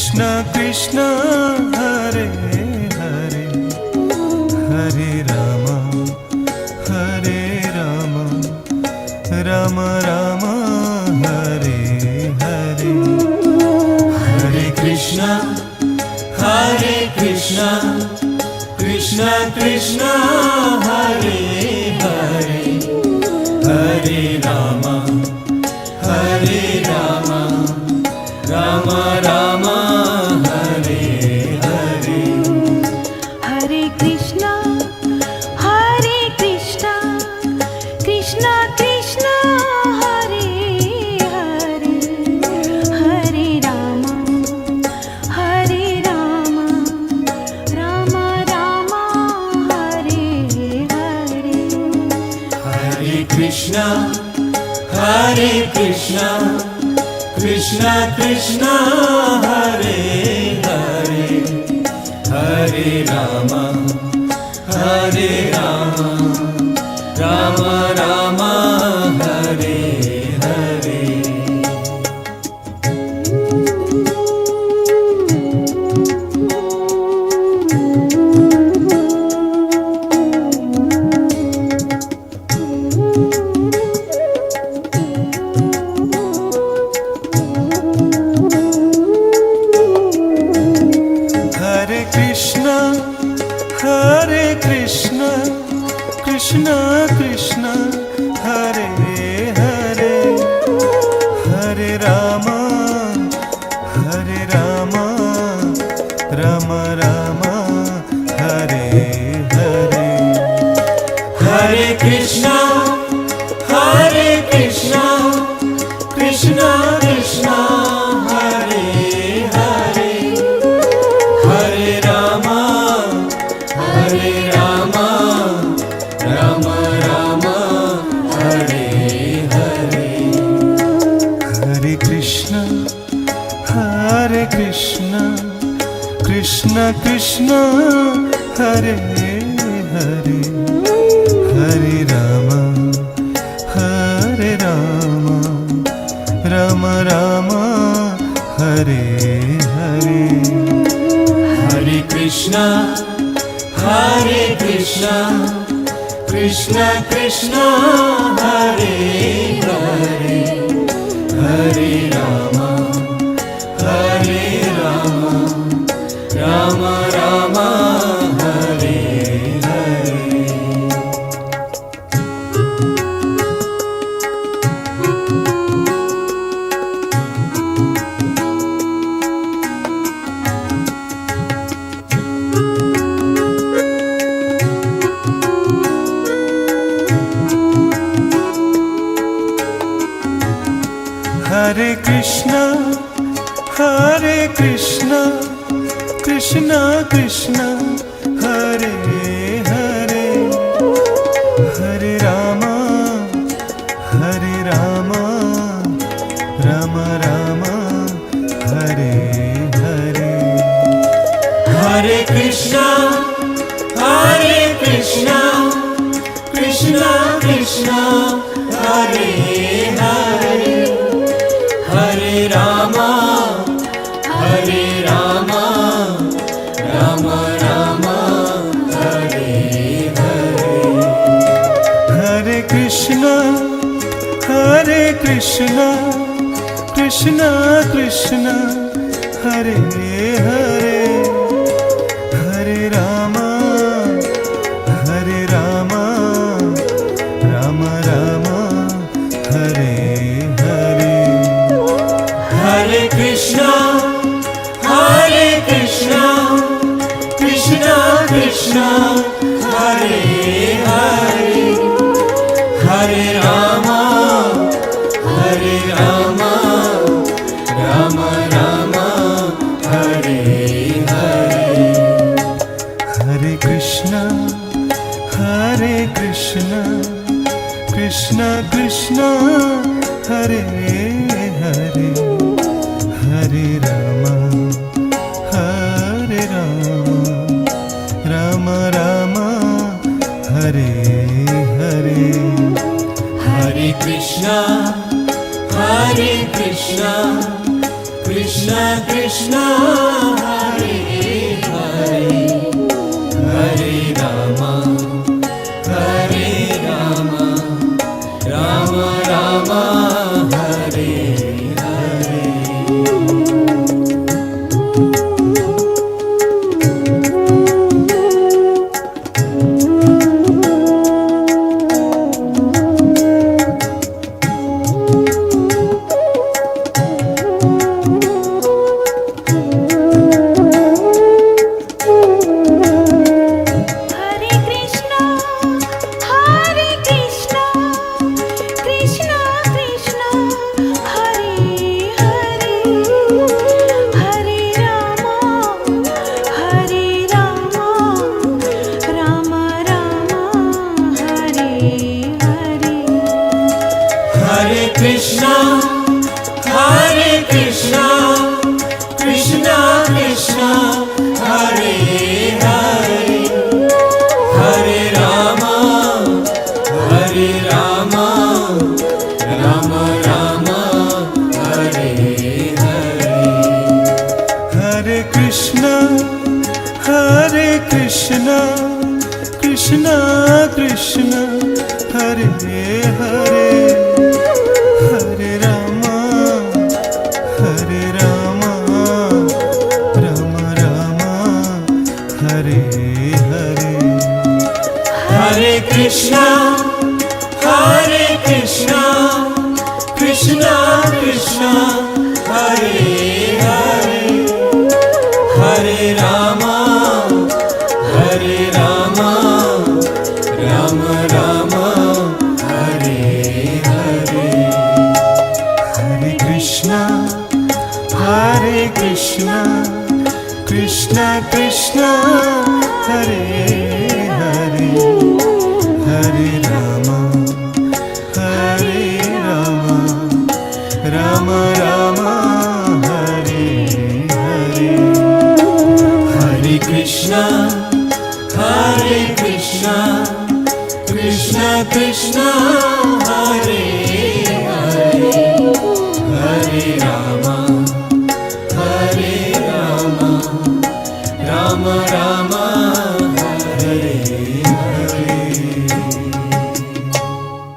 Krishna Krishna Hare Hare Hare Ram Ram Ram Hare Hare Hare Krishna Krishna Krishna Hare Hare Hare Ram Ram Ram Hare Hare Hare Krishna Krishna Krishna Hare Hare Hare Ram Ram Ram Hare Hare Hare Krishna Krishna Krishna Hare Hare Hare Ram Ram Ram Hare Hare Krishna Krishna Hare Hare Hare Ram Ram Ram Hare Hare Hare Krishna Krishna Krishna Hare Hare Hare Ram Ram Ram Hare Hare Hare Krishna Krishna Krishna Hare Hare Hare Ram Ram Ram Hare Hare Hare Krishna Krishna Krishna Hare Hare Hare Ram Ram Ram Hare Hare Hare Krishna Krishna Krishna Hare Hare Hare Ram Ram Ram Hare Hare Hare Krishna Krishna Krishna Hare Hare Hare Ram Ram Ram Hare Hare Hare Krishna Krishna Krishna Hare Hare Hare Ram Ram Ram Hare Hare Hare Krishna Krishna Krishna Hare Hare Hare Ram Ram Ram Hare Hare Hare Krishna Krishna Krishna Hare Hare Hare Ram Ram Ram Hare Hare Hare Krishna Krishna Krishna Hare Hare Hare Ram Ram Ram Hare Hare Hare Krishna Krishna Krishna Hare Hare Hare Ram Ram Ram Hare Hare Hare Krishna Krishna Krishna Hare Hare Hare Ram Ram Ram Hare Hare Hare Krishna Krishna Krishna Hare Hare Hare Ram Ram Ram Hare Hare Hare Krishna Krishna Krishna Hare Hare Hare Ram Ram Ram Hare Hare Hare Krishna Krishna Krishna Hare Hare Hare Ram Ram Ram Hare Hare Hare Krishna Krishna Hare Hare Hare Ram Ram Ram